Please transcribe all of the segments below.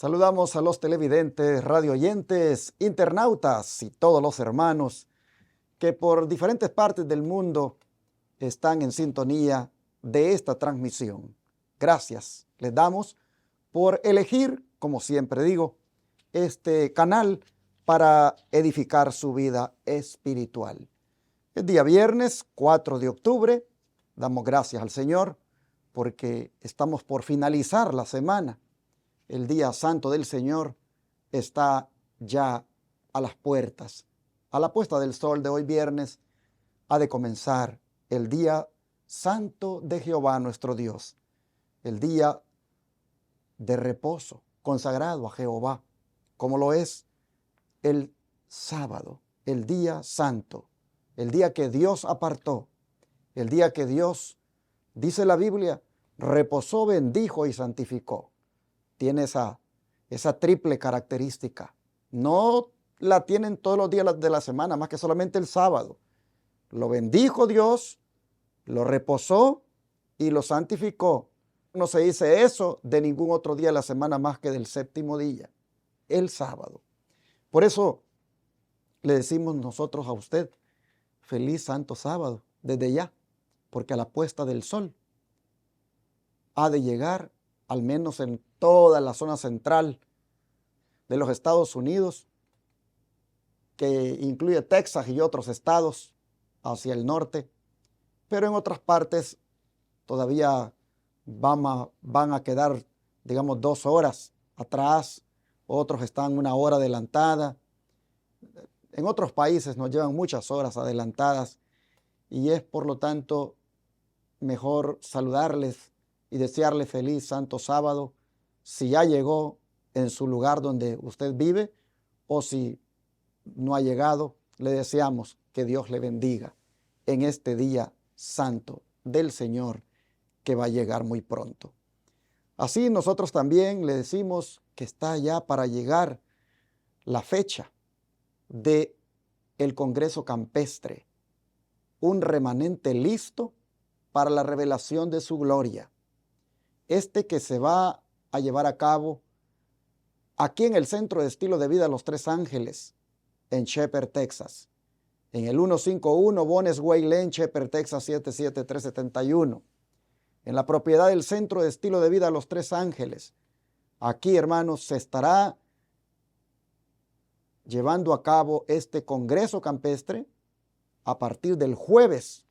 Saludamos a los televidentes, radioyentes, internautas y todos los hermanos que por diferentes partes del mundo están en sintonía de esta transmisión. Gracias les damos por elegir, como siempre digo, este canal para edificar su vida espiritual. El día viernes 4 de octubre, damos gracias al Señor porque estamos por finalizar la semana. El día santo del Señor está ya a las puertas. A la puesta del sol de hoy viernes ha de comenzar el día santo de Jehová nuestro Dios, el día de reposo consagrado a Jehová, como lo es el sábado, el día santo, el día que Dios apartó, el día que Dios, dice la Biblia, reposó, bendijo y santificó. Tiene esa triple característica. No la tienen todos los días de la semana, más que solamente el sábado. Lo bendijo Dios, lo reposó y lo santificó. No se dice eso de ningún otro día de la semana más que del séptimo día, el sábado. Por eso le decimos nosotros a usted, feliz santo sábado, desde ya, porque a la puesta del sol ha de llegar, al menos en toda la zona central de los Estados Unidos, que incluye Texas y otros estados hacia el norte, pero en otras partes todavía van a quedar, digamos, 2 horas atrás, otros están 1 hora adelantada. En otros países nos llevan muchas horas adelantadas y es por lo tanto mejor saludarles y desearles feliz santo sábado si ya llegó en su lugar donde usted vive o si no ha llegado, le deseamos que Dios le bendiga en este día santo del Señor que va a llegar muy pronto. Así nosotros también le decimos que está ya para llegar la fecha de el Congreso Campestre, un remanente listo para la revelación de su gloria. Este que se va a llevar a cabo aquí en el Centro de Estilo de Vida Los Tres Ángeles, en Shepherd, Texas, en el 151 Bones Way Lane, Shepherd, Texas 77371, en la propiedad del Centro de Estilo de Vida Los Tres Ángeles. Aquí, hermanos, se estará llevando a cabo este Congreso Campestre a partir del jueves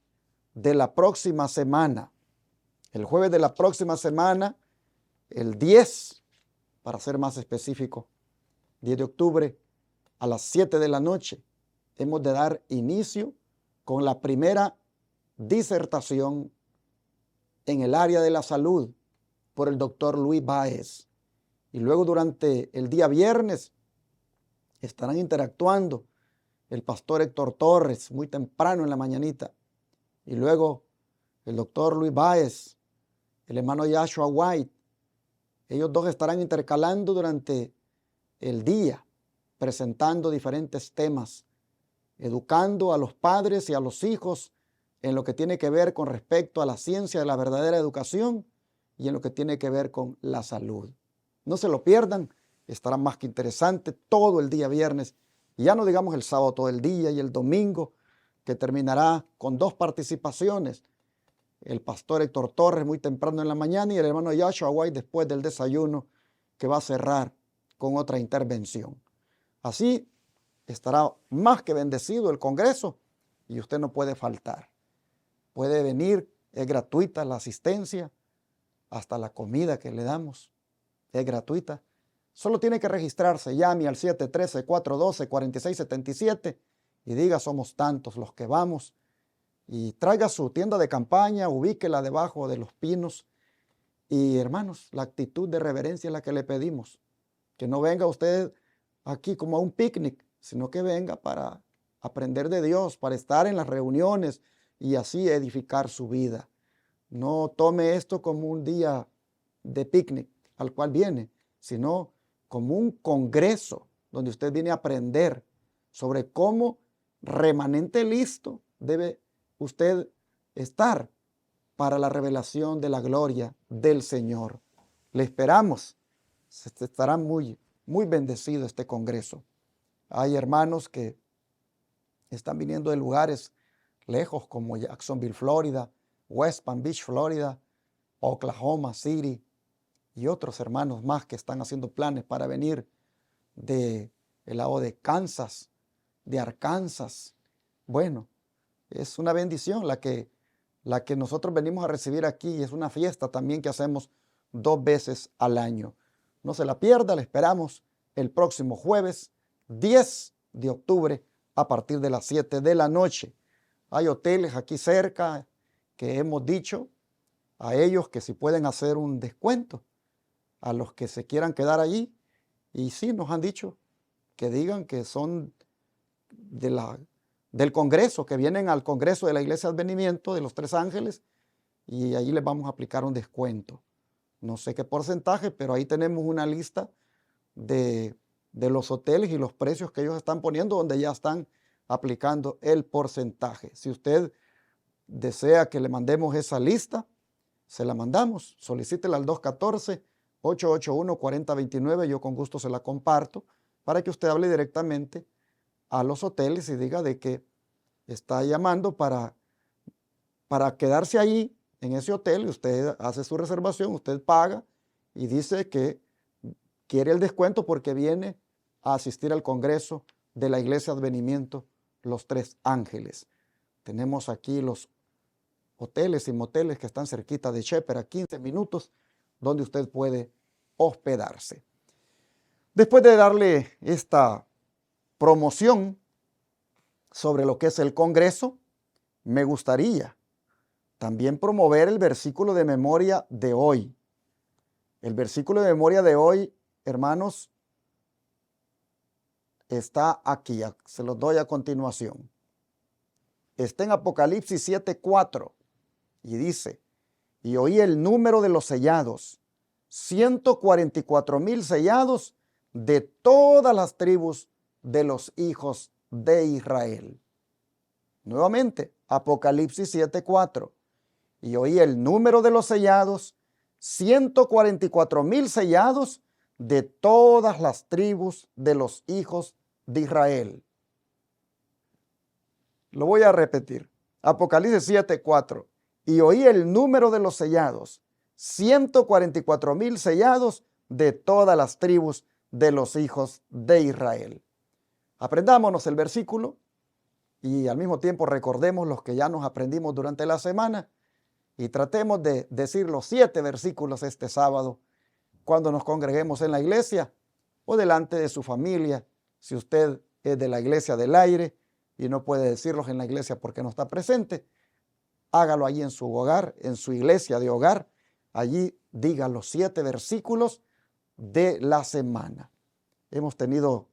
de la próxima semana. El jueves de la próxima semana, el 10, para ser más específico, 10 de octubre, a las 7 de la noche, hemos de dar inicio con la primera disertación en el área de la salud por el doctor Luis Báez. Y luego durante el día viernes estarán interactuando el pastor Héctor Torres muy temprano en la mañanita. Y luego el doctor Luis Báez, el hermano Joshua White. Ellos dos estarán intercalando durante el día, presentando diferentes temas, educando a los padres y a los hijos en lo que tiene que ver con respecto a la ciencia de la verdadera educación y en lo que tiene que ver con la salud. No se lo pierdan, estará más que interesante todo el día viernes, y ya no digamos el sábado todo el día y el domingo, que terminará con 2 participaciones. El pastor Héctor Torres muy temprano en la mañana y el hermano Joshua White después del desayuno, que va a cerrar con otra intervención. Así estará más que bendecido el Congreso y usted no puede faltar. Puede venir, es gratuita la asistencia, hasta la comida que le damos es gratuita. Solo tiene que registrarse, llame al 713-412-4677 y diga somos tantos los que vamos. Y traiga su tienda de campaña, ubíquela debajo de los pinos. Y hermanos, la actitud de reverencia es la que le pedimos. Que no venga usted aquí como a un picnic, sino que venga para aprender de Dios, para estar en las reuniones y así edificar su vida. No tome esto como un día de picnic al cual viene, sino como un congreso donde usted viene a aprender sobre cómo remanente listo debe usted estar para la revelación de la gloria del Señor. Le esperamos estará muy, muy bendecido este congreso. Hay hermanos que están viniendo de lugares lejos como Jacksonville, Florida, West Palm Beach, Florida, Oklahoma City y otros hermanos más que están haciendo planes para venir del lado de Kansas, de Arkansas. Bueno, es una bendición la que nosotros venimos a recibir aquí, y es una fiesta también que hacemos 2 veces al año. No se la pierda, la esperamos el próximo jueves 10 de octubre a partir de las 7 de la noche. Hay hoteles aquí cerca que hemos dicho a ellos que si pueden hacer un descuento a los que se quieran quedar allí, y sí nos han dicho que digan que son del Congreso, que vienen al Congreso de la Iglesia de Advenimiento de los Tres Ángeles, y ahí les vamos a aplicar un descuento. No sé qué porcentaje, pero ahí tenemos una lista de los hoteles y los precios que ellos están poniendo, donde ya están aplicando el porcentaje. Si usted desea que le mandemos esa lista, se la mandamos. Solicítela al 214-881-4029. Yo con gusto se la comparto para que usted hable directamente a los hoteles y diga de que está llamando para quedarse ahí en ese hotel. Usted hace su reservación, usted paga y dice que quiere el descuento porque viene a asistir al Congreso de la Iglesia Advenimiento Los Tres Ángeles. Tenemos aquí los hoteles y moteles que están cerquita de Shepherd, a 15 minutos, donde usted puede hospedarse. Después de darle esta promoción sobre lo que es el Congreso, me gustaría también promover el versículo de memoria de hoy. El versículo de memoria de hoy, hermanos, está aquí, se los doy a continuación. Está en Apocalipsis 7:4 y dice: y oí el número de los sellados, 144,000 sellados de todas las tribus de los hijos de Israel. Nuevamente, Apocalipsis 7:4. Y oí el número de los sellados, 144,000 sellados de todas las tribus de los hijos de Israel. Lo voy a repetir. Apocalipsis 7:4. Y oí el número de los sellados, 144,000 sellados de todas las tribus de los hijos de Israel. Aprendámonos el versículo y al mismo tiempo recordemos los que ya nos aprendimos durante la semana y tratemos de decir los 7 versículos este sábado cuando nos congreguemos en la iglesia o delante de su familia. Si usted es de la iglesia del aire y no puede decirlos en la iglesia porque no está presente, hágalo allí en su hogar, en su iglesia de hogar. Allí diga los 7 versículos de la semana. Hemos tenido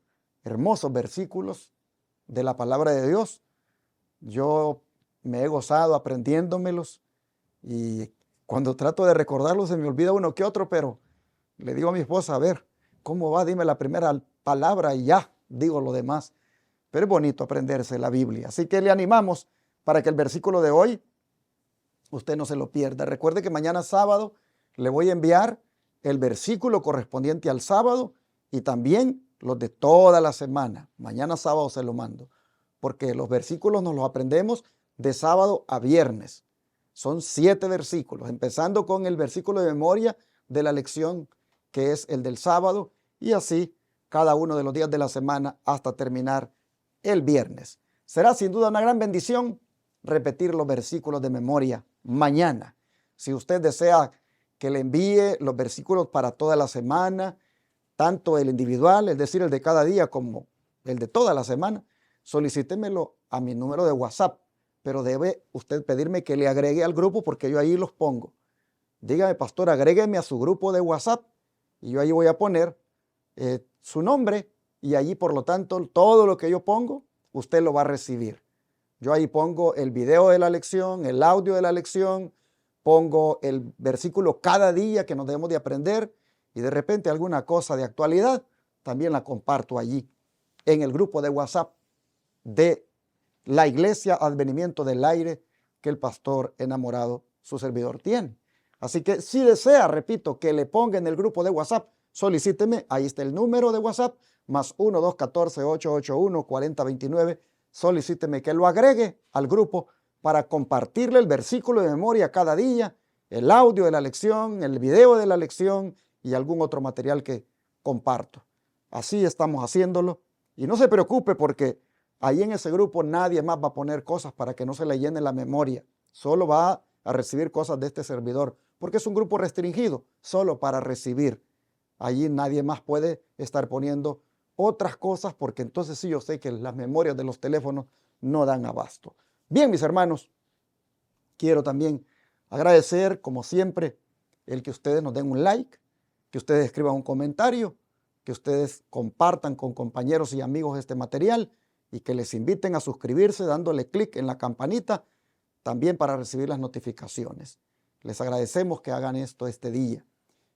hermosos versículos de la palabra de Dios. Yo me he gozado aprendiéndomelos y cuando trato de recordarlos se me olvida uno que otro, pero le digo a mi esposa, a ver, ¿cómo va? Dime la primera palabra y ya digo lo demás. Pero es bonito aprenderse la Biblia. Así que le animamos para que el versículo de hoy usted no se lo pierda. Recuerde que mañana sábado le voy a enviar el versículo correspondiente al sábado y también los de toda la semana. Mañana sábado se lo mando, porque los versículos nos los aprendemos de sábado a viernes. Son 7 versículos, empezando con el versículo de memoria de la lección que es el del sábado y así cada uno de los días de la semana hasta terminar el viernes. Será sin duda una gran bendición repetir los versículos de memoria mañana. Si usted desea que le envíe los versículos para toda la semana, tanto el individual, es decir, el de cada día, como el de toda la semana, solicítemelo a mi número de WhatsApp, pero debe usted pedirme que le agregue al grupo porque yo ahí los pongo. Dígame, pastor, agrégueme a su grupo de WhatsApp y yo ahí voy a poner su nombre y allí, por lo tanto, todo lo que yo pongo, usted lo va a recibir. Yo ahí pongo el video de la lección, el audio de la lección, pongo el versículo cada día que nos debemos de aprender y de repente alguna cosa de actualidad, también la comparto allí en el grupo de WhatsApp de la Iglesia Advenimiento del Aire que el pastor enamorado, su servidor, tiene. Así que si desea, repito, que le ponga en el grupo de WhatsApp, solicíteme, ahí está el número de WhatsApp, más 1-214-881-4029, solicíteme que lo agregue al grupo para compartirle el versículo de memoria cada día, el audio de la lección, el video de la lección y algún otro material que comparto. Así estamos haciéndolo y no se preocupe porque ahí en ese grupo nadie más va a poner cosas para que no se le llene la memoria, solo va a recibir cosas de este servidor porque es un grupo restringido, solo para recibir. Allí nadie más puede estar poniendo otras cosas porque entonces sí yo sé que las memorias de los teléfonos no dan abasto. Bien, mis hermanos, quiero también agradecer, como siempre, el que ustedes nos den un like, que ustedes escriban un comentario, que ustedes compartan con compañeros y amigos este material y que les inviten a suscribirse dándole clic en la campanita también para recibir las notificaciones. Les agradecemos que hagan esto este día.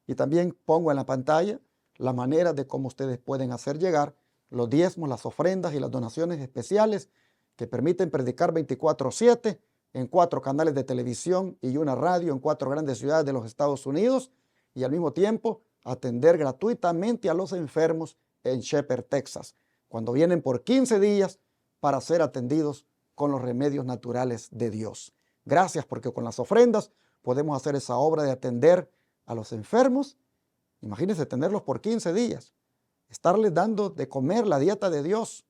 Y también pongo en la pantalla la manera de cómo ustedes pueden hacer llegar los diezmos, las ofrendas y las donaciones especiales que permiten predicar 24/7 en 4 canales de televisión y una radio en 4 grandes ciudades de los Estados Unidos y al mismo tiempo atender gratuitamente a los enfermos en Shepherd, Texas, cuando vienen por 15 días para ser atendidos con los remedios naturales de Dios. Gracias porque con las ofrendas podemos hacer esa obra de atender a los enfermos. Imagínense tenerlos por 15 días, estarles dando de comer la dieta de Dios,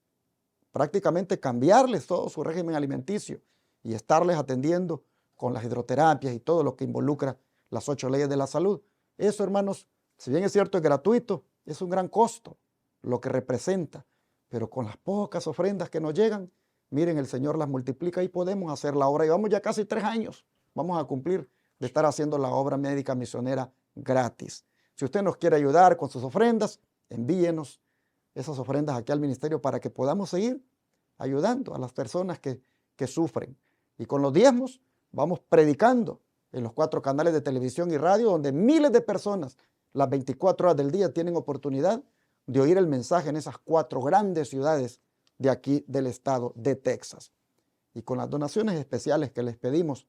prácticamente cambiarles todo su régimen alimenticio y estarles atendiendo con las hidroterapias y todo lo que involucra las 8 leyes de la salud. Eso, hermanos, si bien es cierto es gratuito, es un gran costo lo que representa, pero con las pocas ofrendas que nos llegan, miren, el Señor las multiplica y podemos hacer la obra. Llevamos ya casi 3 años, vamos a cumplir de estar haciendo la obra médica misionera gratis. Si usted nos quiere ayudar con sus ofrendas, envíenos esas ofrendas aquí al ministerio para que podamos seguir ayudando a las personas que sufren. Y con los diezmos vamos predicando en los 4 canales de televisión y radio donde miles de personas las 24 horas del día tienen oportunidad de oír el mensaje en esas 4 grandes ciudades de aquí del estado de Texas. Y con las donaciones especiales que les pedimos,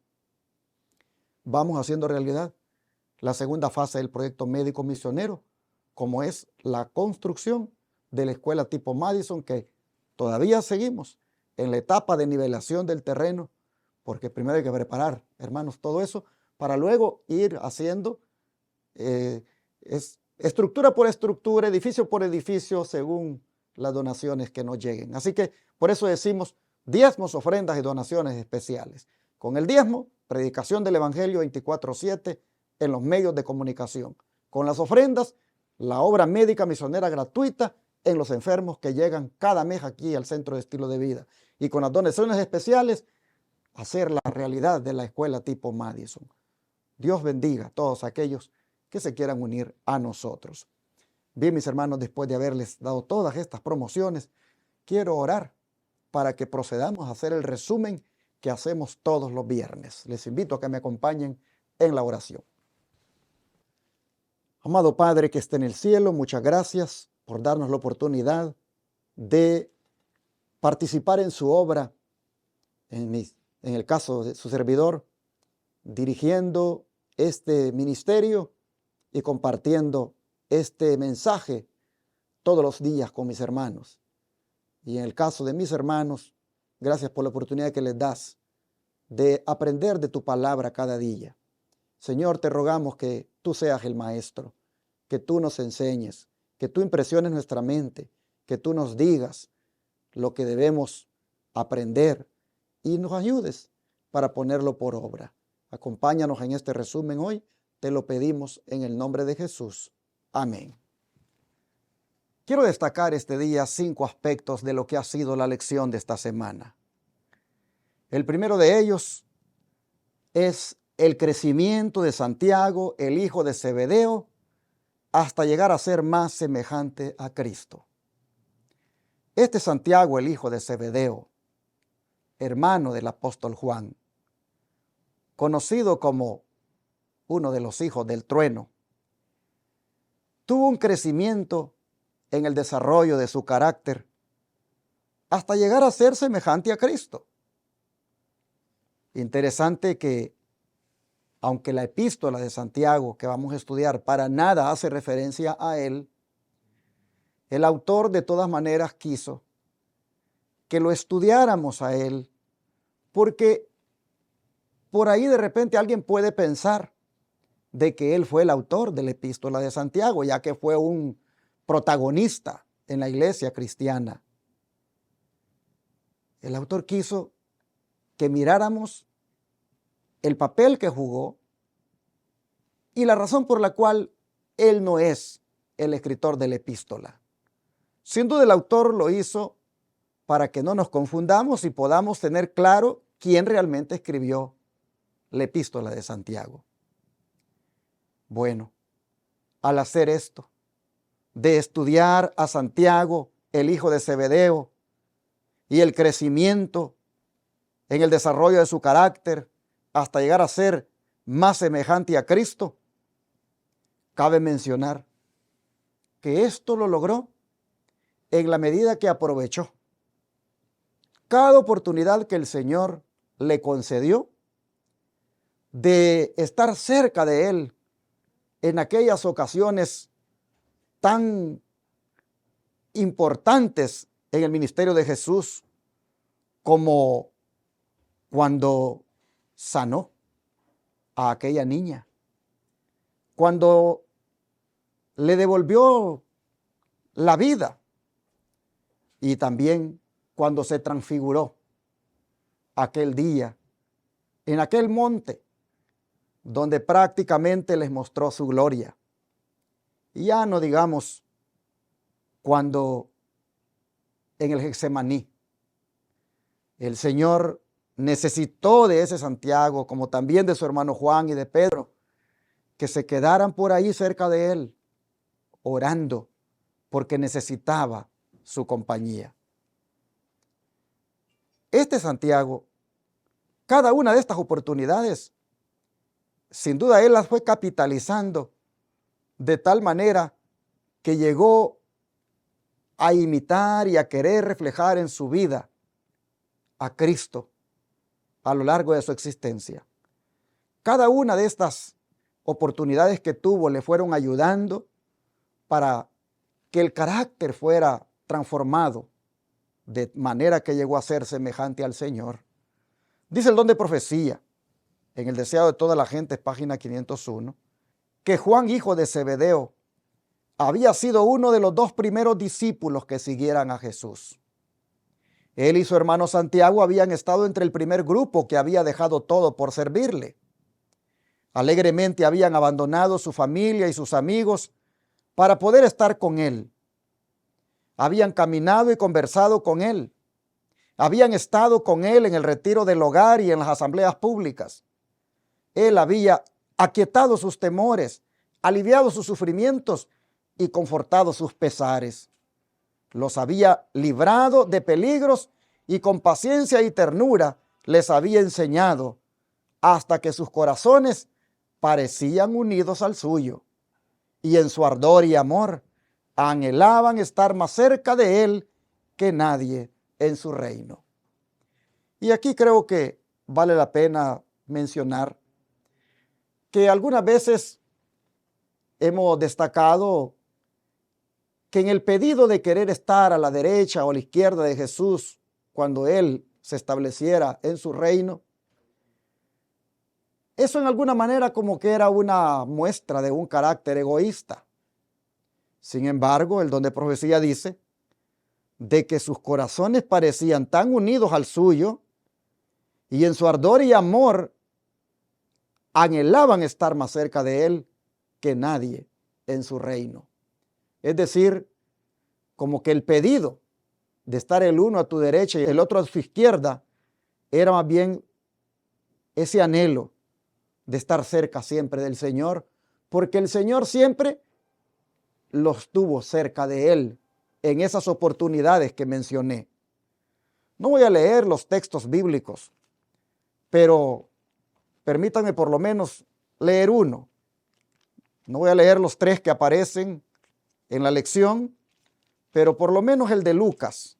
vamos haciendo realidad la segunda fase del proyecto médico misionero, como es la construcción de la escuela tipo Madison, que todavía seguimos en la etapa de nivelación del terreno, porque primero hay que preparar, hermanos, todo eso, para luego ir haciendo estructura por estructura, edificio por edificio, según las donaciones que nos lleguen. Así que por eso decimos diezmos, ofrendas y donaciones especiales. Con el diezmo, predicación del Evangelio 24/7 en los medios de comunicación. Con las ofrendas, la obra médica misionera gratuita en los enfermos que llegan cada mes aquí al Centro de Estilo de Vida. Y con las donaciones especiales, hacer la realidad de la escuela tipo Madison. Dios bendiga a todos aquellos que se quieran unir a nosotros. Bien, mis hermanos, después de haberles dado todas estas promociones, quiero orar para que procedamos a hacer el resumen que hacemos todos los viernes. Les invito a que me acompañen en la oración. Amado Padre que esté en el cielo, muchas gracias por darnos la oportunidad de participar en su obra, en el caso de su servidor, dirigiendo este ministerio y compartiendo este mensaje todos los días con mis hermanos. Y en el caso de mis hermanos, gracias por la oportunidad que les das de aprender de tu palabra cada día. Señor, te rogamos que tú seas el maestro, que tú nos enseñes, que tú impresiones nuestra mente, que tú nos digas lo que debemos aprender y nos ayudes para ponerlo por obra. Acompáñanos en este resumen hoy, te lo pedimos en el nombre de Jesús. Amén. Quiero destacar este día 5 aspectos de lo que ha sido la lección de esta semana. El primero de ellos es el crecimiento de Santiago, el hijo de Zebedeo, hasta llegar a ser más semejante a Cristo. Este Santiago, el hijo de Zebedeo, hermano del apóstol Juan, conocido como uno de los hijos del trueno, tuvo un crecimiento en el desarrollo de su carácter hasta llegar a ser semejante a Cristo. Interesante que aunque la epístola de Santiago que vamos a estudiar para nada hace referencia a él, el autor de todas maneras quiso que lo estudiáramos a él, porque por ahí de repente alguien puede pensar de que él fue el autor de la epístola de Santiago, ya que fue un protagonista en la iglesia cristiana. El autor quiso que miráramos el papel que jugó y la razón por la cual él no es el escritor de la epístola. Sin duda el autor lo hizo para que no nos confundamos y podamos tener claro quién realmente escribió la epístola de Santiago. Bueno, al hacer esto, de estudiar a Santiago, el hijo de Zebedeo, y el crecimiento en el desarrollo de su carácter hasta llegar a ser más semejante a Cristo, cabe mencionar que esto lo logró en la medida que aprovechó cada oportunidad que el Señor le concedió de estar cerca de él en aquellas ocasiones tan importantes en el ministerio de Jesús, como cuando sanó a aquella niña, cuando le devolvió la vida y también cuando se transfiguró aquel día en aquel monte donde prácticamente les mostró su gloria. Y ya no digamos cuando en el Getsemaní el Señor necesitó de ese Santiago, como también de su hermano Juan y de Pedro, que se quedaran por ahí cerca de él, orando, porque necesitaba su compañía. Este Santiago, cada una de estas oportunidades, sin duda él las fue capitalizando de tal manera que llegó a imitar y a querer reflejar en su vida a Cristo a lo largo de su existencia. Cada una de estas oportunidades que tuvo le fueron ayudando para que el carácter fuera transformado de manera que llegó a ser semejante al Señor. Dice el don de profecía, en el deseado de toda la gente, página 501, que Juan, hijo de Zebedeo, había sido uno de los 2 primeros discípulos que siguieran a Jesús. Él y su hermano Santiago habían estado entre el primer grupo que había dejado todo por servirle. Alegremente habían abandonado su familia y sus amigos para poder estar con él. Habían caminado y conversado con él. Habían estado con él en el retiro del hogar y en las asambleas públicas. Él había aquietado sus temores, aliviado sus sufrimientos y confortado sus pesares. Los había librado de peligros y con paciencia y ternura les había enseñado hasta que sus corazones parecían unidos al suyo y en su ardor y amor anhelaban estar más cerca de él que nadie en su reino. Y aquí creo que vale la pena mencionar que algunas veces hemos destacado que en el pedido de querer estar a la derecha o a la izquierda de Jesús cuando él se estableciera en su reino, eso en alguna manera como que era una muestra de un carácter egoísta. Sin embargo, el don de profecía dice de que sus corazones parecían tan unidos al suyo y en su ardor y amor anhelaban estar más cerca de él que nadie en su reino. Es decir, como que el pedido de estar el uno a tu derecha y el otro a su izquierda era más bien ese anhelo de estar cerca siempre del Señor, porque el Señor siempre los tuvo cerca de él en esas oportunidades que mencioné. No voy a leer los textos bíblicos, pero permítanme por lo menos leer uno. No voy a leer los 3 que aparecen en la lección, pero por lo menos el de Lucas.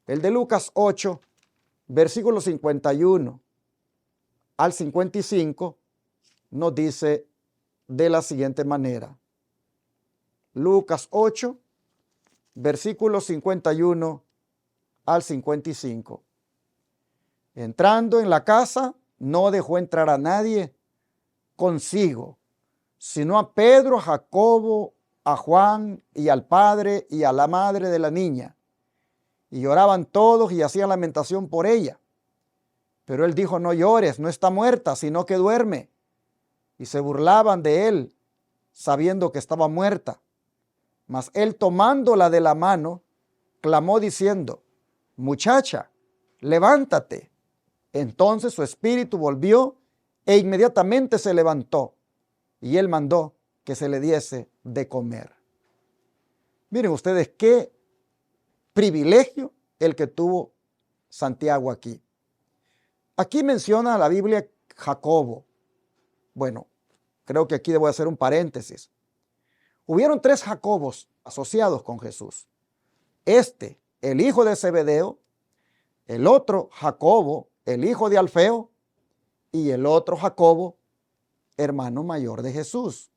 El de Lucas 8, versículos 51 al 55, nos dice de la siguiente manera. Lucas 8, versículos 51 al 55. Entrando en la casa, no dejó entrar a nadie consigo, sino a Pedro, a Jacobo, a Juan y al padre y a la madre de la niña. Y lloraban todos y hacían lamentación por ella. Pero él dijo: no llores, no está muerta, sino que duerme. Y se burlaban de él, sabiendo que estaba muerta. Mas él, tomándola de la mano, clamó diciendo: muchacha, levántate. Entonces su espíritu volvió e inmediatamente se levantó, y él mandó que se le diese de comer. Miren ustedes qué privilegio el que tuvo Santiago aquí. Aquí menciona la Biblia Jacobo. Bueno, creo que aquí debo hacer un paréntesis. Hubieron 3 Jacobos asociados con Jesús. El hijo de Zebedeo, el otro Jacobo, el hijo de Alfeo, y el otro Jacobo, hermano mayor de Jesús.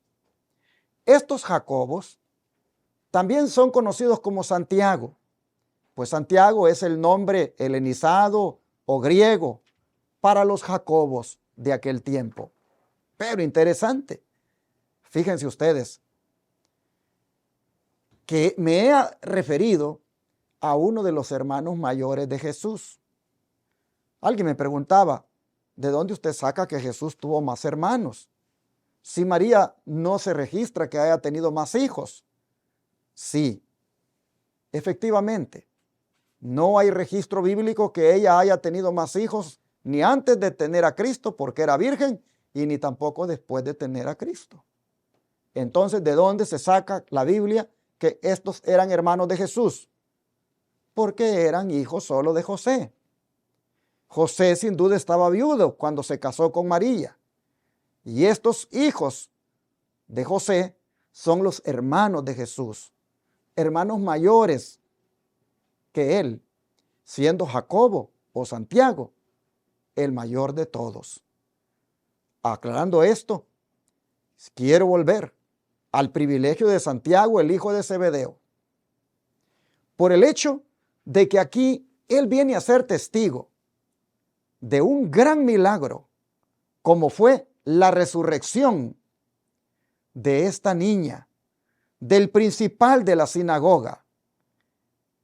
Estos Jacobos también son conocidos como Santiago, pues Santiago es el nombre helenizado o griego para los Jacobos de aquel tiempo. Pero interesante, fíjense ustedes, que me he referido a uno de los hermanos mayores de Jesús. Alguien me preguntaba: ¿de dónde usted saca que Jesús tuvo más hermanos? Si María no se registra que haya tenido más hijos. Sí, efectivamente, no hay registro bíblico que ella haya tenido más hijos ni antes de tener a Cristo, porque era virgen, y ni tampoco después de tener a Cristo. Entonces, ¿de dónde se saca la Biblia que estos eran hermanos de Jesús? Porque eran hijos solo de José. José sin duda estaba viudo cuando se casó con María. Y estos hijos de José son los hermanos de Jesús, hermanos mayores que él, siendo Jacobo o Santiago el mayor de todos. Aclarando esto, quiero volver al privilegio de Santiago, el hijo de Zebedeo, por el hecho de que aquí él viene a ser testigo de un gran milagro, como fue la resurrección de esta niña, del principal de la sinagoga,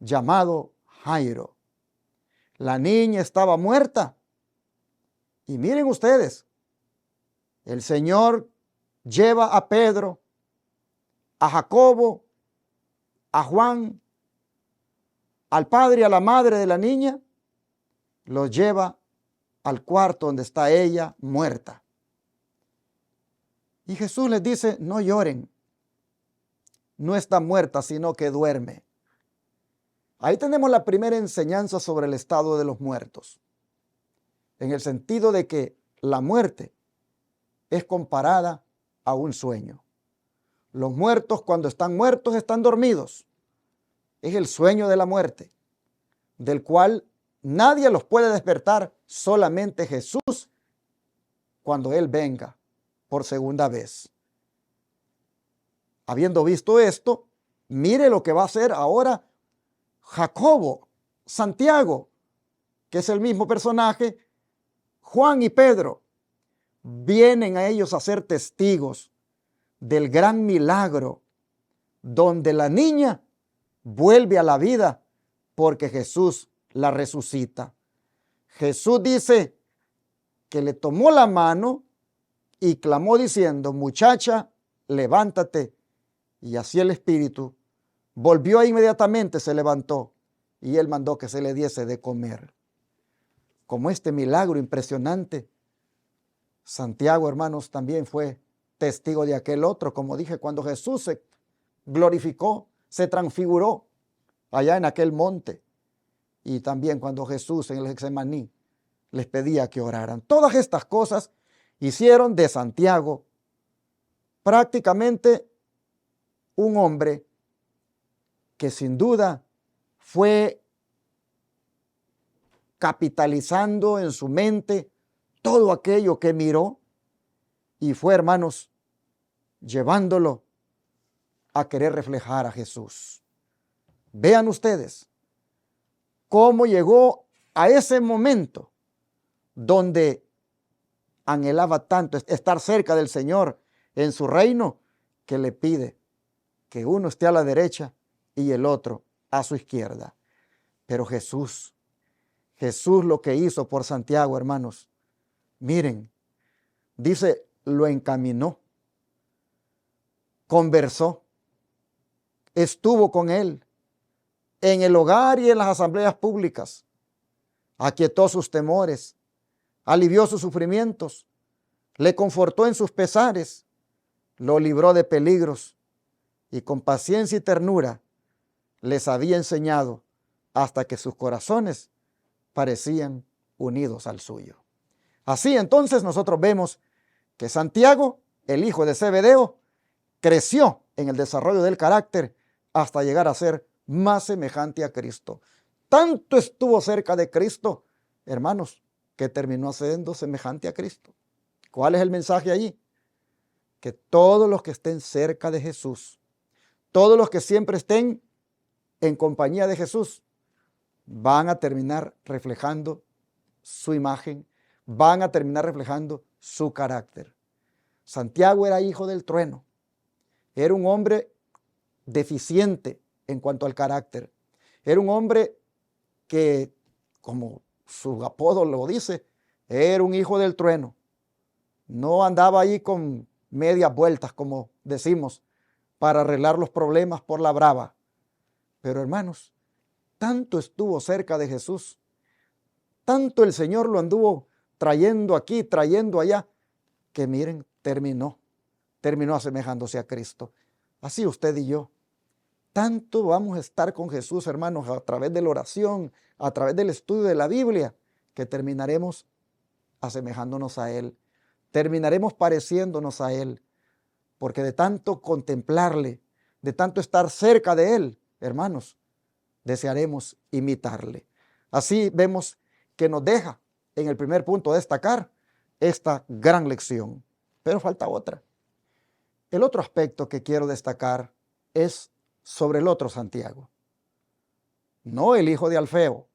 llamado Jairo. La niña estaba muerta. Y miren ustedes, el Señor lleva a Pedro, a Jacobo, a Juan, al padre y a la madre de la niña, los lleva al cuarto donde está ella muerta. Y Jesús les dice: no lloren, no está muerta, sino que duerme. Ahí tenemos la primera enseñanza sobre el estado de los muertos, en el sentido de que la muerte es comparada a un sueño. Los muertos, cuando están muertos, están dormidos. Es el sueño de la muerte, del cual nadie los puede despertar, solamente Jesús, cuando Él venga por segunda vez. Habiendo visto esto, mire lo que va a hacer ahora Jacobo, Santiago, que es el mismo personaje, Juan y Pedro. Vienen a ellos a ser testigos del gran milagro donde la niña vuelve a la vida porque Jesús la resucita. Jesús dice que le tomó la mano y clamó diciendo: muchacha, levántate. Y así el espíritu volvió e inmediatamente se levantó, y él mandó que se le diese de comer. Como este milagro impresionante, Santiago, hermanos, también fue testigo de aquel otro, como dije, cuando Jesús se glorificó, se transfiguró allá en aquel monte, y también cuando Jesús en el Getsemaní les pedía que oraran. Todas estas cosas hicieron de Santiago prácticamente un hombre que sin duda fue capitalizando en su mente todo aquello que miró y fue, hermanos, llevándolo a querer reflejar a Jesús. Vean ustedes cómo llegó a ese momento donde anhelaba tanto estar cerca del Señor en su reino, que le pide que uno esté a la derecha y el otro a su izquierda. Pero Jesús lo que hizo por Santiago, hermanos, miren, dice, lo encaminó, conversó, estuvo con él en el hogar y en las asambleas públicas, aquietó sus temores, alivió sus sufrimientos, le confortó en sus pesares, lo libró de peligros y con paciencia y ternura les había enseñado hasta que sus corazones parecían unidos al suyo. Así entonces nosotros vemos que Santiago, el hijo de Zebedeo, creció en el desarrollo del carácter hasta llegar a ser más semejante a Cristo. Tanto estuvo cerca de Cristo, hermanos, que terminó siendo semejante a Cristo. ¿Cuál es el mensaje allí? Que todos los que estén cerca de Jesús, todos los que siempre estén en compañía de Jesús, van a terminar reflejando su imagen, van a terminar reflejando su carácter. Santiago era hijo del trueno, era un hombre deficiente en cuanto al carácter, era un hombre que, como su apodo lo dice, era un hijo del trueno. No andaba ahí con medias vueltas, como decimos, para arreglar los problemas por la brava. Pero hermanos, tanto estuvo cerca de Jesús, tanto el Señor lo anduvo trayendo aquí, trayendo allá, que miren, terminó asemejándose a Cristo. Así usted y yo, tanto vamos a estar con Jesús, hermanos, a través de la oración, a través del estudio de la Biblia, que terminaremos asemejándonos a Él, terminaremos pareciéndonos a Él, porque de tanto contemplarle, de tanto estar cerca de Él, hermanos, desearemos imitarle. Así vemos que nos deja en el primer punto destacar esta gran lección. Pero falta otra. El otro aspecto que quiero destacar es sobre el otro Santiago. No el hijo de Alfeo,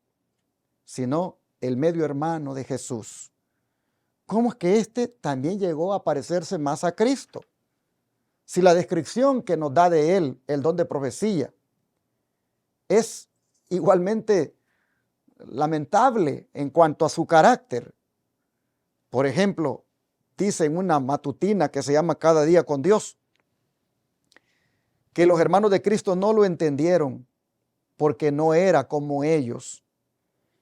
sino el medio hermano de Jesús. ¿Cómo es que éste también llegó a parecerse más a Cristo? Si la descripción que nos da de él, el don de profecía, es igualmente lamentable en cuanto a su carácter. Por ejemplo, dice en una matutina que se llama Cada día con Dios, que los hermanos de Cristo no lo entendieron porque no era como ellos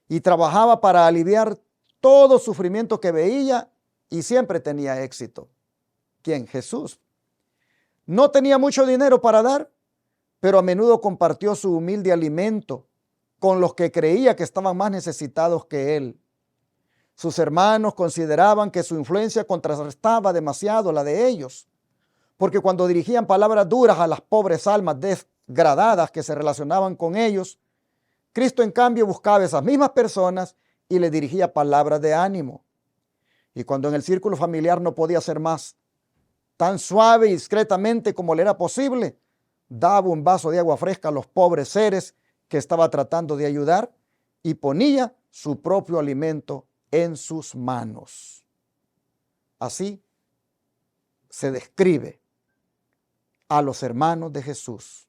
y trabajaba para aliviar todo sufrimiento que veía y siempre tenía éxito. ¿Quién? Jesús. No tenía mucho dinero para dar, pero a menudo compartió su humilde alimento con los que creía que estaban más necesitados que él. Sus hermanos consideraban que su influencia contrarrestaba demasiado la de ellos, porque cuando dirigían palabras duras a las pobres almas degradadas que se relacionaban con ellos, Cristo en cambio buscaba a esas mismas personas y les dirigía palabras de ánimo. Y cuando en el círculo familiar no podía ser más, tan suave y discretamente como le era posible, daba un vaso de agua fresca a los pobres seres que estaba tratando de ayudar y ponía su propio alimento en sus manos. Así se describe a los hermanos de Jesús,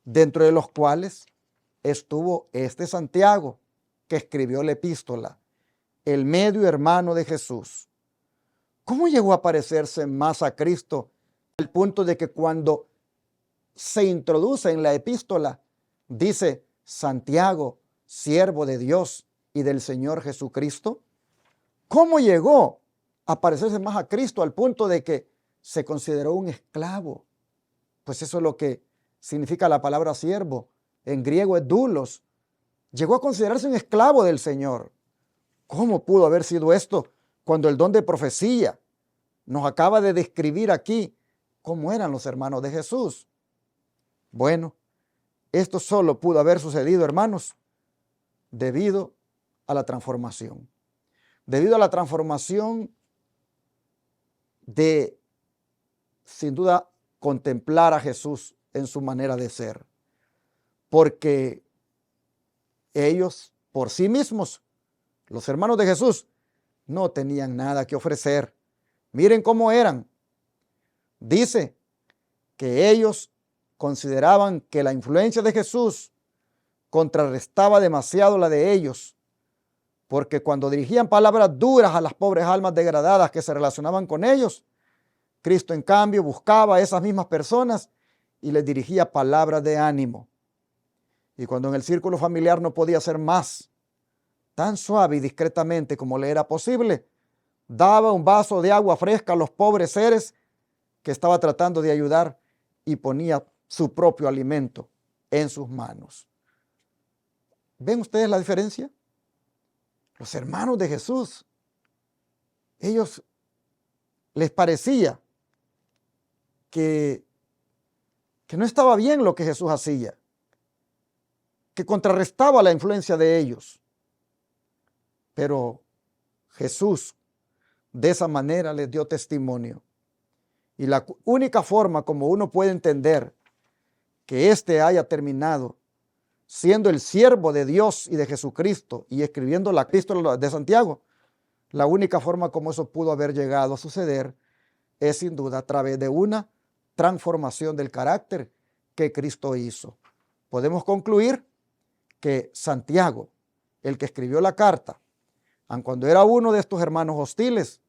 dentro de los cuales estuvo este Santiago, que escribió la epístola, el medio hermano de Jesús. ¿Cómo llegó a parecerse más a Cristo al punto de que cuando se introduce en la epístola, dice Santiago, siervo de Dios y del Señor Jesucristo? ¿Cómo llegó a parecerse más a Cristo al punto de que se consideró un esclavo? Pues eso es lo que significa la palabra siervo. En griego es doulos. Llegó a considerarse un esclavo del Señor. ¿Cómo pudo haber sido esto cuando el don de profecía nos acaba de describir aquí cómo eran los hermanos de Jesús? Bueno, esto solo pudo haber sucedido, hermanos, debido a la transformación. Debido a la transformación de, sin duda, contemplar a Jesús en su manera de ser, porque ellos por sí mismos, los hermanos de Jesús, no tenían nada que ofrecer. Miren cómo eran. Dice que ellos consideraban que la influencia de Jesús contrarrestaba demasiado la de ellos, porque cuando dirigían palabras duras a las pobres almas degradadas que se relacionaban con ellos, Cristo en cambio buscaba a esas mismas personas y les dirigía palabras de ánimo. Y cuando en el círculo familiar no podía ser más, tan suave y discretamente como le era posible, daba un vaso de agua fresca a los pobres seres que estaba tratando de ayudar y ponía su propio alimento en sus manos. ¿Ven ustedes la diferencia? Los hermanos de Jesús, ellos les parecía que no estaba bien lo que Jesús hacía, que contrarrestaba la influencia de ellos. Pero Jesús de esa manera les dio testimonio. Y la única forma como uno puede entender que éste haya terminado siendo el siervo de Dios y de Jesucristo y escribiendo la epístola de Santiago, la única forma como eso pudo haber llegado a suceder es sin duda a través de una transformación del carácter que Cristo hizo. Podemos concluir que Santiago, el que escribió la carta, aun cuando era uno de estos hermanos hostiles,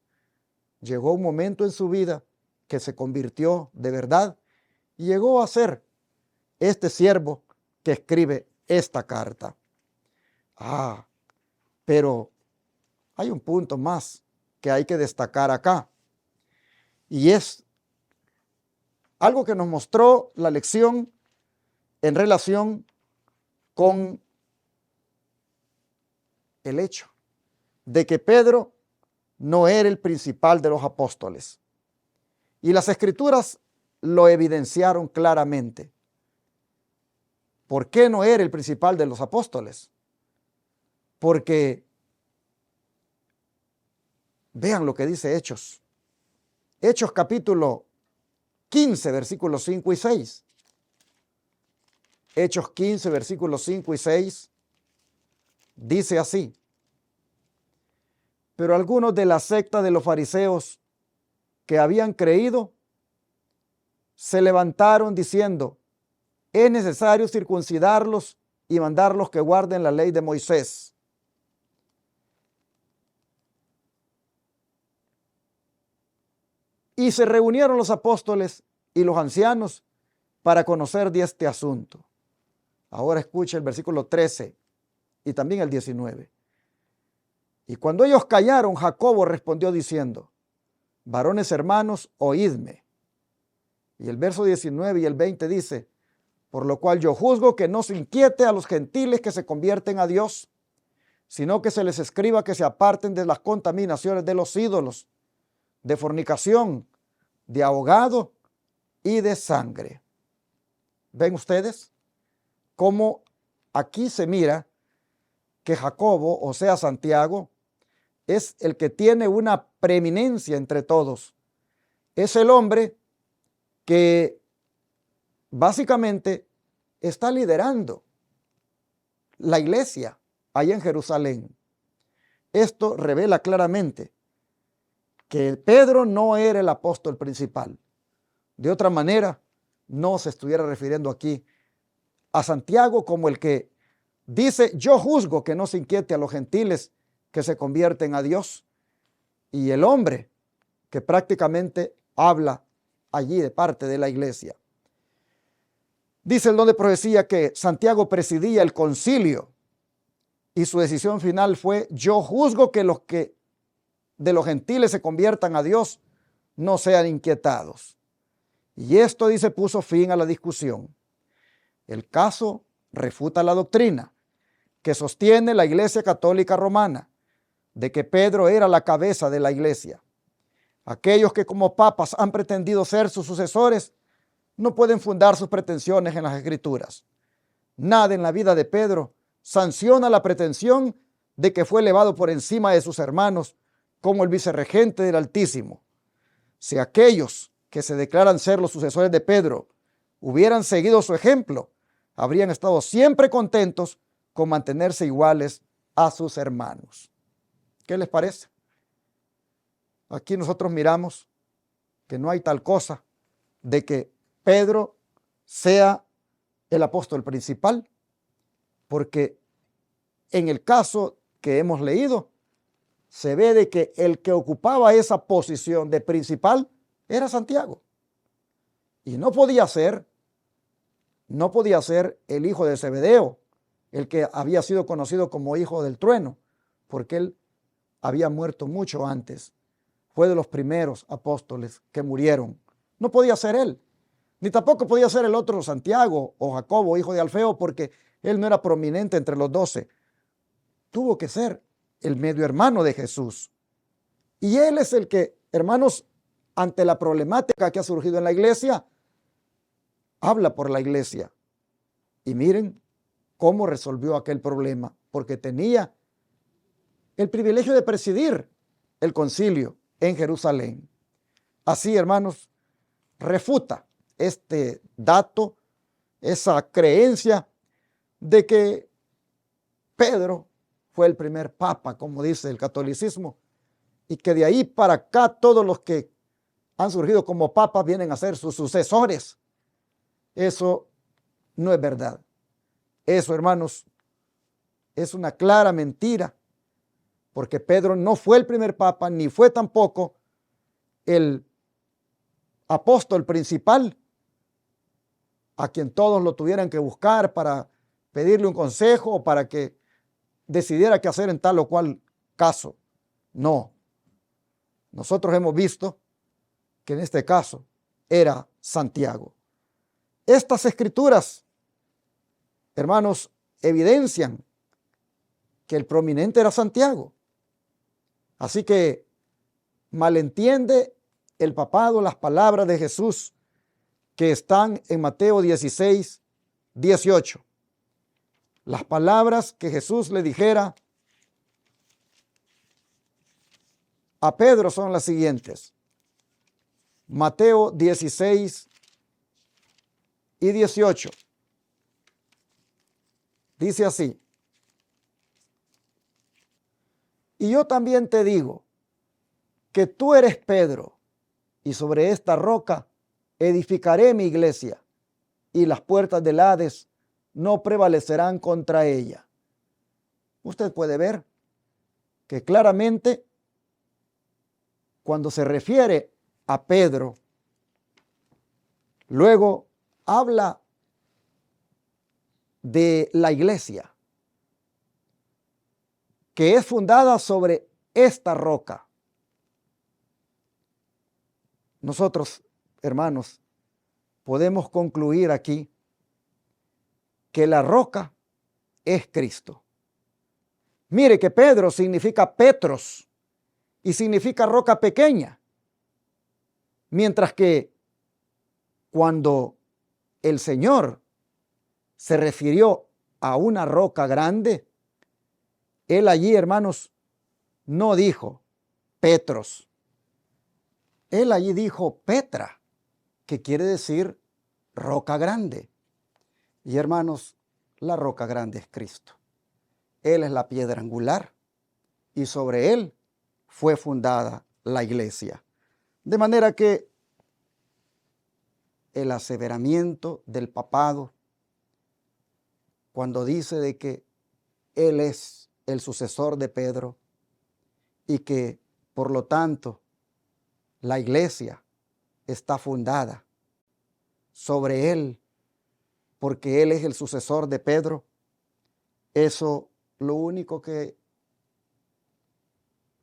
llegó un momento en su vida que se convirtió de verdad y llegó a ser este siervo que escribe esta carta. Pero hay un punto más que hay que destacar acá, y es algo que nos mostró la lección en relación con el hecho de que Pedro no era el principal de los apóstoles. Y las Escrituras lo evidenciaron claramente. ¿Por qué no era el principal de los apóstoles? Porque vean lo que dice Hechos. Hechos capítulo 15, versículos 5 y 6. Hechos 15, versículos 5 y 6. Dice así: pero algunos de la secta de los fariseos que habían creído se levantaron diciendo: es necesario circuncidarlos y mandarlos que guarden la ley de Moisés. Y se reunieron los apóstoles y los ancianos para conocer de este asunto. Ahora escucha el versículo 13 y también el 19. Y cuando ellos callaron, Jacobo respondió diciendo: varones hermanos, oídme. Y el verso 19 y el 20 dice: por lo cual yo juzgo que no se inquiete a los gentiles que se convierten a Dios, sino que se les escriba que se aparten de las contaminaciones de los ídolos, de fornicación, de ahogado y de sangre. ¿Ven ustedes cómo aquí se mira que Jacobo, o sea Santiago, es el que tiene una preeminencia entre todos? Es el hombre que básicamente está liderando la iglesia allá en Jerusalén. Esto revela claramente que Pedro no era el apóstol principal. De otra manera, no se estuviera refiriendo aquí a Santiago como el que dice: yo juzgo que no se inquiete a los gentiles que se convierten a Dios, y el hombre que prácticamente habla allí de parte de la iglesia. Dice el don de profecía que Santiago presidía el concilio y su decisión final fue: yo juzgo que los que de los gentiles se conviertan a Dios no sean inquietados. Y esto, dice, puso fin a la discusión. El caso refuta la doctrina que sostiene la Iglesia Católica Romana de que Pedro era la cabeza de la iglesia. Aquellos que como papas han pretendido ser sus sucesores no pueden fundar sus pretensiones en las Escrituras. Nada en la vida de Pedro sanciona la pretensión de que fue elevado por encima de sus hermanos como el vicerregente del Altísimo. Si aquellos que se declaran ser los sucesores de Pedro hubieran seguido su ejemplo, habrían estado siempre contentos con mantenerse iguales a sus hermanos. ¿Qué les parece? Aquí nosotros miramos que no hay tal cosa de que Pedro sea el apóstol principal, porque en el caso que hemos leído, se ve de que el que ocupaba esa posición de principal era Santiago. Y no podía ser el hijo de Zebedeo, el que había sido conocido como hijo del trueno, porque él había muerto mucho antes. Fue de los primeros apóstoles que murieron. No podía ser él, ni tampoco podía ser el otro Santiago o Jacobo, hijo de Alfeo, porque él no era prominente entre los 12. Tuvo que ser el medio hermano de Jesús. Y él es el que, hermanos, ante la problemática que ha surgido en la iglesia, habla por la iglesia. Y miren cómo resolvió aquel problema, porque tenía el privilegio de presidir el concilio en Jerusalén. Así, hermanos, refuta este dato, esa creencia de que Pedro fue el primer papa, como dice el catolicismo, y que de ahí para acá todos los que han surgido como papas vienen a ser sus sucesores. Eso no es verdad. Eso, hermanos, es una clara mentira, porque Pedro no fue el primer papa, ni fue tampoco el apóstol principal a quien todos lo tuvieran que buscar para pedirle un consejo o para que decidiera qué hacer en tal o cual caso. No. Nosotros hemos visto que en este caso era Santiago. Estas escrituras, hermanos, evidencian que el prominente era Santiago. Así que malentiende el papado las palabras de Jesús que están en Mateo 16, 18. Las palabras que Jesús le dijera a Pedro son las siguientes. Mateo 16 y 18. Dice así: y yo también te digo que tú eres Pedro, y sobre esta roca edificaré mi iglesia, y las puertas del Hades no prevalecerán contra ella. Usted puede ver que claramente cuando se refiere a Pedro, luego habla de la iglesia, que es fundada sobre esta roca. Nosotros, hermanos, podemos concluir aquí que la roca es Cristo. Mire que Pedro significa Petros y significa roca pequeña, mientras que cuando el Señor se refirió a una roca grande, Él allí, hermanos, no dijo Petros. Él allí dijo Petra, que quiere decir roca grande. Y hermanos, la roca grande es Cristo. Él es la piedra angular y sobre Él fue fundada la iglesia. De manera que el aseveramiento del papado, cuando dice de que Él es el sucesor de Pedro y que por lo tanto la iglesia está fundada sobre Él porque Él es el sucesor de Pedro, eso lo único que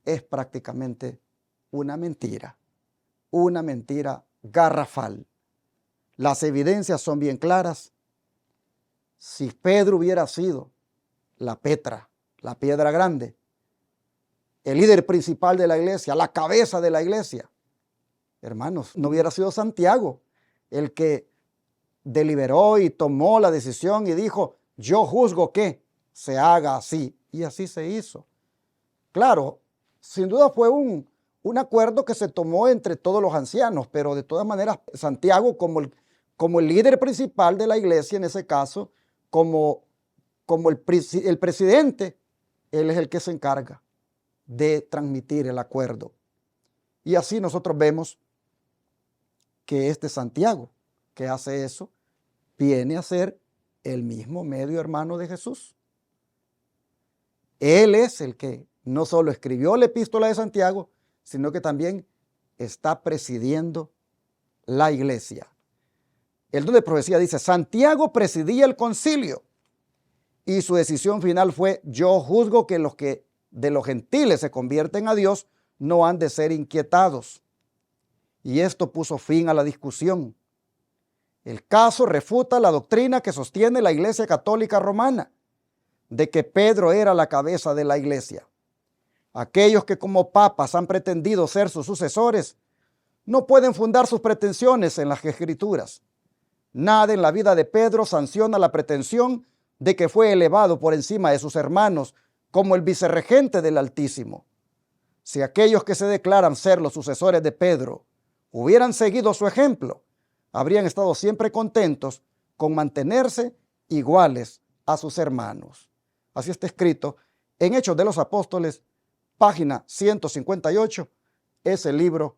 es prácticamente una mentira garrafal. Las evidencias son bien claras. Si Pedro hubiera sido la Petra, la piedra grande, el líder principal de la iglesia, la cabeza de la iglesia, hermanos, no hubiera sido Santiago el que deliberó y tomó la decisión y dijo, yo juzgo que se haga así. Y así se hizo. Claro, sin duda fue un un acuerdo que se tomó entre todos los ancianos, pero de todas maneras Santiago como el líder principal de la iglesia, en ese caso, como el presidente, él es el que se encarga de transmitir el acuerdo. Y así nosotros vemos que este Santiago, que hace eso, viene a ser el mismo medio hermano de Jesús. Él es el que no solo escribió la epístola de Santiago, sino que también está presidiendo la iglesia. El don de profecía dice: Santiago presidía el concilio y su decisión final fue: yo juzgo que los que de los gentiles se convierten a Dios no han de ser inquietados. Y esto puso fin a la discusión. El caso refuta la doctrina que sostiene la Iglesia Católica Romana, de que Pedro era la cabeza de la iglesia. Aquellos que como papas han pretendido ser sus sucesores no pueden fundar sus pretensiones en las Escrituras. Nada en la vida de Pedro sanciona la pretensión de que fue elevado por encima de sus hermanos como el vicerregente del Altísimo. Si aquellos que se declaran ser los sucesores de Pedro hubieran seguido su ejemplo, habrían estado siempre contentos con mantenerse iguales a sus hermanos. Así está escrito en Hechos de los Apóstoles, página 158, es el libro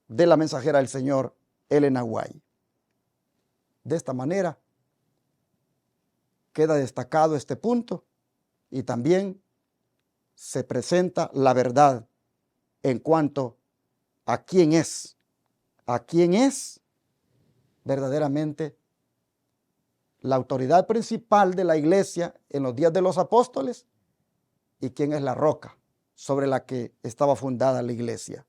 de la mensajera del Señor, Elena White. De esta manera queda destacado este punto y también se presenta la verdad en cuanto a quién es verdaderamente la autoridad principal de la iglesia en los días de los apóstoles y quién es la roca sobre la que estaba fundada la iglesia.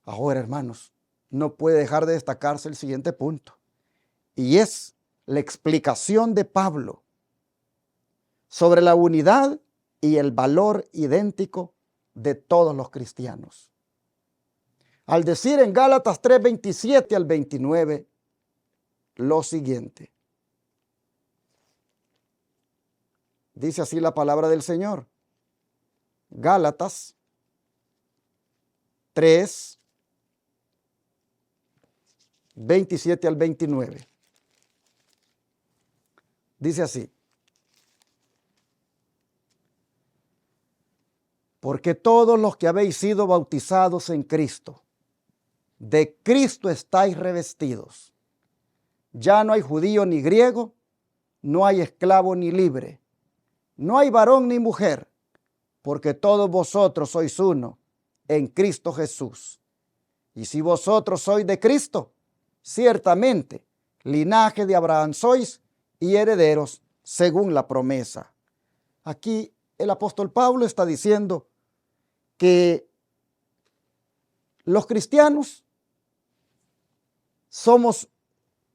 Ahora, hermanos, no puede dejar de destacarse el siguiente punto, y es la explicación de Pablo sobre la unidad y el valor idéntico de todos los cristianos. Al decir en Gálatas 3:27 al 29 lo siguiente. Dice así la palabra del Señor. Gálatas 3, 27 al 29. Dice así: porque todos los que habéis sido bautizados en Cristo, de Cristo estáis revestidos. Ya no hay judío ni griego, no hay esclavo ni libre, no hay varón ni mujer, porque todos vosotros sois uno en Cristo Jesús. Y si vosotros sois de Cristo, ciertamente linaje de Abraham sois y herederos según la promesa. Aquí el apóstol Pablo está diciendo que los cristianos somos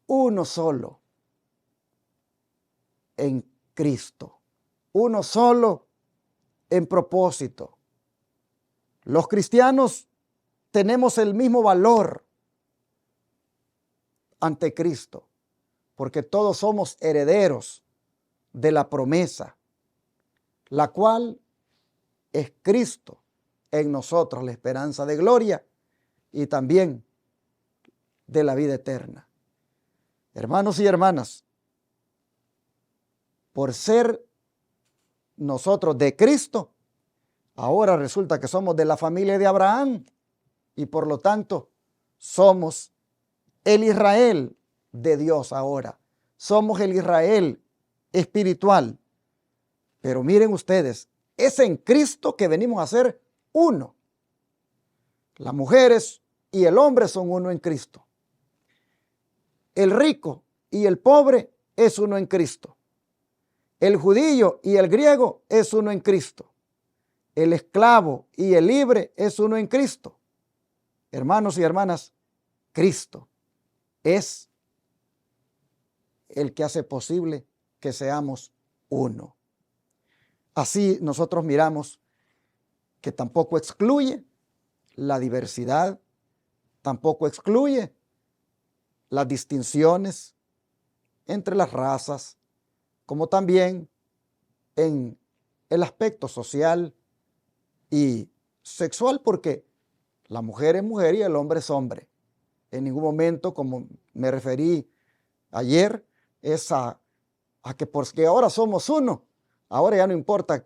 uno solo en Cristo, uno solo en propósito. Los cristianos tenemos el mismo valor ante Cristo, porque todos somos herederos de la promesa, la cual es Cristo en nosotros, la esperanza de gloria y también de la vida eterna. Hermanos y hermanas, por ser nosotros de Cristo, ahora resulta que somos de la familia de Abraham y por lo tanto somos el Israel de Dios ahora. Somos el Israel espiritual. Pero miren ustedes, es en Cristo que venimos a ser uno. Las mujeres y el hombre son uno en Cristo. El rico y el pobre es uno en Cristo. El judío y el griego es uno en Cristo. El esclavo y el libre es uno en Cristo. Hermanos y hermanas, Cristo es el que hace posible que seamos uno. Así nosotros miramos que tampoco excluye la diversidad, tampoco excluye las distinciones entre las razas, como también en el aspecto social y sexual, porque La mujer es mujer y el hombre es hombre. En ningún momento, como me referí ayer, es a que porque ahora somos uno, ahora ya no importa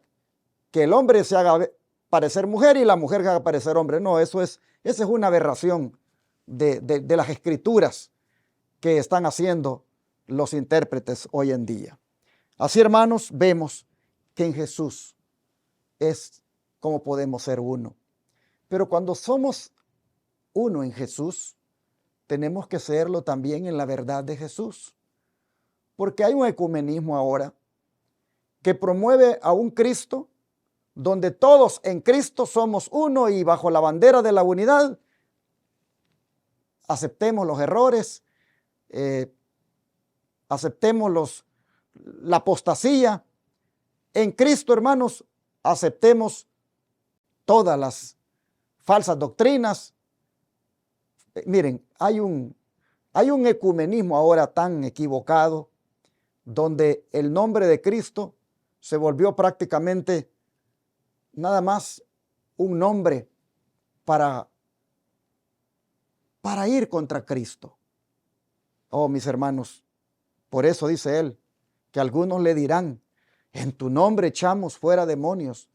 que el hombre se haga parecer mujer y la mujer se haga parecer hombre. No, esa es una aberración de las escrituras que están haciendo los intérpretes hoy en día. Así, hermanos, vemos que en Jesús es como podemos ser uno. Pero cuando somos uno en Jesús, tenemos que serlo también en la verdad de Jesús. Porque hay un ecumenismo ahora que promueve a un Cristo donde todos en Cristo somos uno y bajo la bandera de la unidad aceptemos los errores, aceptemos la apostasía. En Cristo, hermanos, aceptemos todas las falsas doctrinas. Miren, hay un ecumenismo ahora tan equivocado donde el nombre de Cristo se volvió prácticamente nada más un nombre para ir contra Cristo. Oh, mis hermanos, por eso dice él, que algunos le dirán, en tu nombre echamos fuera demonios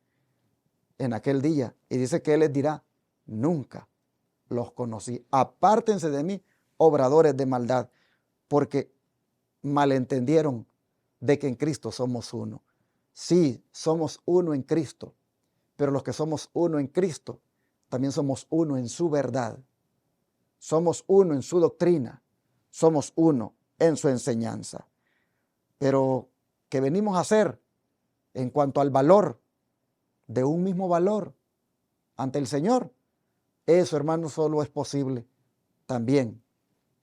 en aquel día. Y dice que él les dirá, nunca los conocí. Apártense de mí, obradores de maldad, porque malentendieron de que en Cristo somos uno. Sí, somos uno en Cristo, pero los que somos uno en Cristo, también somos uno en su verdad. Somos uno en su doctrina, somos uno en su enseñanza. Pero, ¿qué venimos a hacer en cuanto al valor de un mismo valor ante el Señor? Eso, hermanos, solo es posible también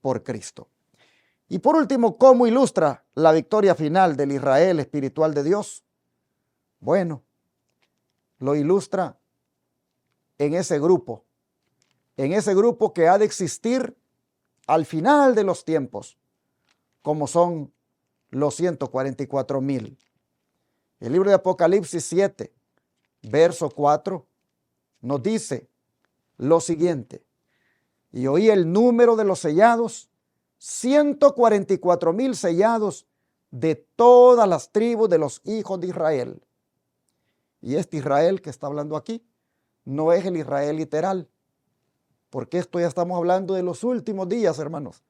por Cristo. Y por último, ¿cómo ilustra la victoria final del Israel espiritual de Dios? Bueno, lo ilustra en ese grupo que ha de existir al final de los tiempos, como son los 144,000. El libro de Apocalipsis 7, verso 4, nos dice lo siguiente: y oí el número de los sellados, 144,000 sellados de todas las tribus de los hijos de Israel. Y este Israel que está hablando aquí no es el Israel literal, porque esto ya estamos hablando de los últimos días, hermanos.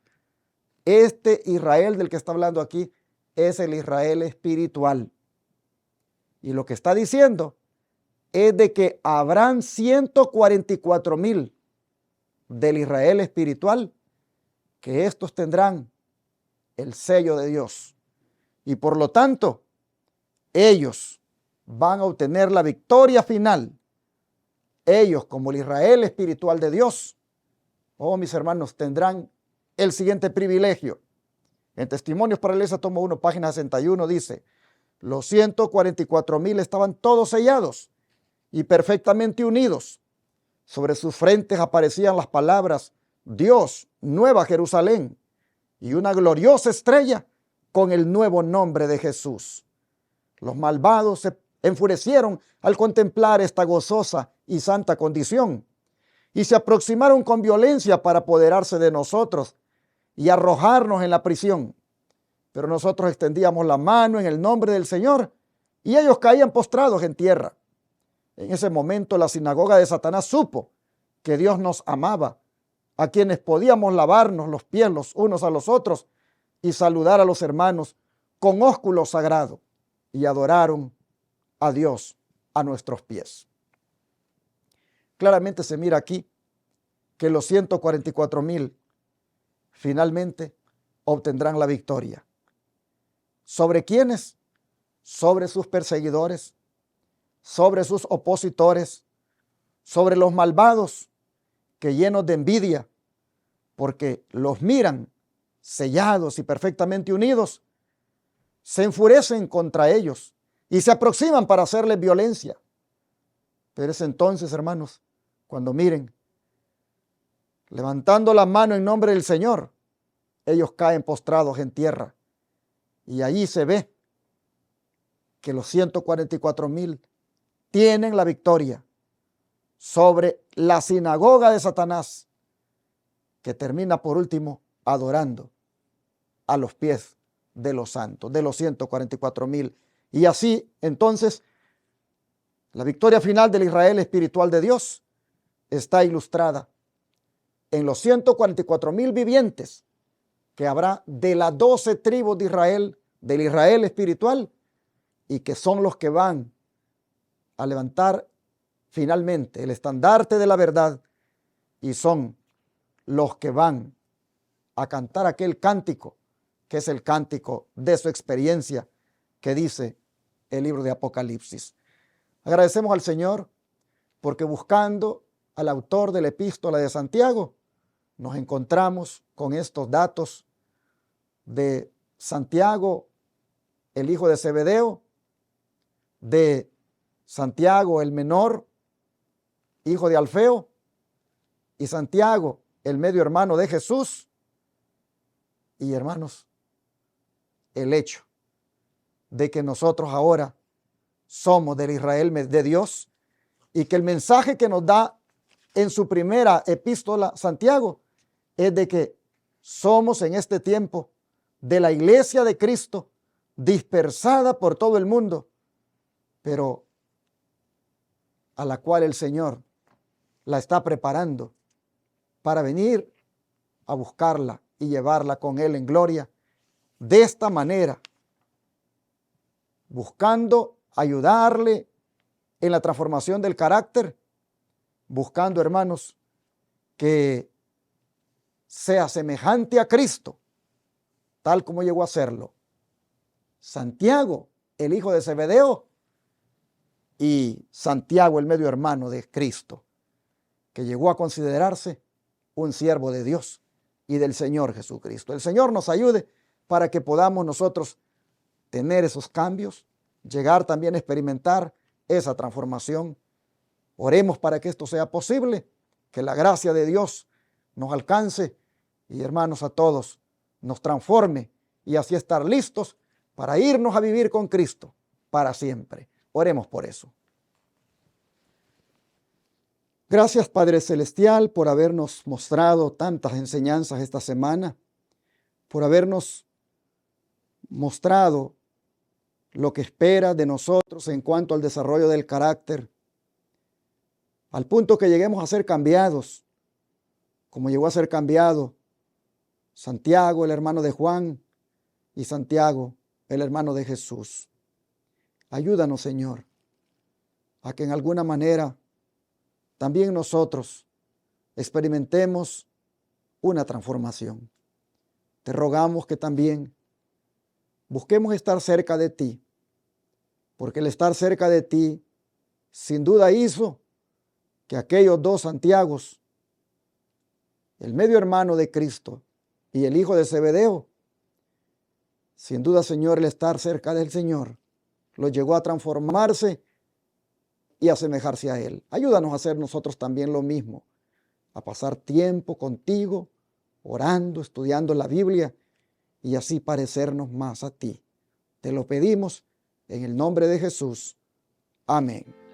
Este Israel del que está hablando aquí es el Israel espiritual. Y lo que está diciendo es de que habrán 144,000 del Israel espiritual, que estos tendrán el sello de Dios. Y por lo tanto, ellos van a obtener la victoria final. Ellos, como el Israel espiritual de Dios, oh, mis hermanos, tendrán el siguiente privilegio. En Testimonios para la Iglesia, tomo 1, página 61, dice: los 144,000 estaban todos sellados y perfectamente unidos. Sobre sus frentes aparecían las palabras Dios, Nueva Jerusalén, y una gloriosa estrella con el nuevo nombre de Jesús. Los malvados se enfurecieron al contemplar esta gozosa y santa condición y se aproximaron con violencia para apoderarse de nosotros y arrojarnos en la prisión. Pero nosotros extendíamos la mano en el nombre del Señor y ellos caían postrados en tierra. En ese momento la sinagoga de Satanás supo que Dios nos amaba, a quienes podíamos lavarnos los pies los unos a los otros y saludar a los hermanos con ósculo sagrado, y adoraron a Dios a nuestros pies. Claramente se mira aquí que los 144,000 finalmente obtendrán la victoria. ¿Sobre quiénes? Sobre sus perseguidores, sobre sus opositores, sobre los malvados que, llenos de envidia, porque los miran sellados y perfectamente unidos, se enfurecen contra ellos y se aproximan para hacerles violencia. Pero es entonces, hermanos, cuando miren, levantando la mano en nombre del Señor, ellos caen postrados en tierra. Y allí se ve que los 144,000 tienen la victoria, sobre la sinagoga de Satanás, que termina por último adorando a los pies de los santos, de los 144,000. Y así, entonces, la victoria final del Israel espiritual de Dios está ilustrada en los 144,000 vivientes que habrá de las 12 tribus de Israel, del Israel espiritual, y que son los que van a levantar finalmente el estandarte de la verdad, y son los que van a cantar aquel cántico que es el cántico de su experiencia que dice el libro de Apocalipsis. Agradecemos al Señor porque buscando al autor de la epístola de Santiago nos encontramos con estos datos de Santiago, el hijo de Zebedeo, de Santiago el menor, hijo de Alfeo, y Santiago, el medio hermano de Jesús. Y hermanos, el hecho de que nosotros ahora somos del Israel de Dios y que el mensaje que nos da en su primera epístola Santiago es de que somos en este tiempo de la iglesia de Cristo dispersada por todo el mundo, pero a la cual el Señor la está preparando para venir a buscarla y llevarla con Él en gloria. De esta manera, buscando ayudarle en la transformación del carácter, buscando, hermanos, que sea semejante a Cristo, tal como llegó a serlo Santiago, el hijo de Zebedeo, y Santiago, el medio hermano de Cristo, que llegó a considerarse un siervo de Dios y del Señor Jesucristo. El Señor nos ayude para que podamos nosotros tener esos cambios, llegar también a experimentar esa transformación. Oremos para que esto sea posible, que la gracia de Dios nos alcance y, hermanos, a todos nos transforme y así estar listos para irnos a vivir con Cristo para siempre. Oremos por eso. Gracias, Padre Celestial, por habernos mostrado tantas enseñanzas esta semana, por habernos mostrado lo que espera de nosotros en cuanto al desarrollo del carácter, al punto que lleguemos a ser cambiados, como llegó a ser cambiado Santiago, el hermano de Juan, y Santiago, el hermano de Jesús. Ayúdanos, Señor, a que en alguna manera también nosotros experimentemos una transformación. Te rogamos que también busquemos estar cerca de ti, porque el estar cerca de ti sin duda hizo que aquellos dos Santiagos, el medio hermano de Cristo y el hijo de Zebedeo, sin duda, Señor, el estar cerca del Señor los llegó a transformarse y asemejarse a Él. Ayúdanos a hacer nosotros también lo mismo, a pasar tiempo contigo, orando, estudiando la Biblia y así parecernos más a ti. Te lo pedimos en el nombre de Jesús. Amén.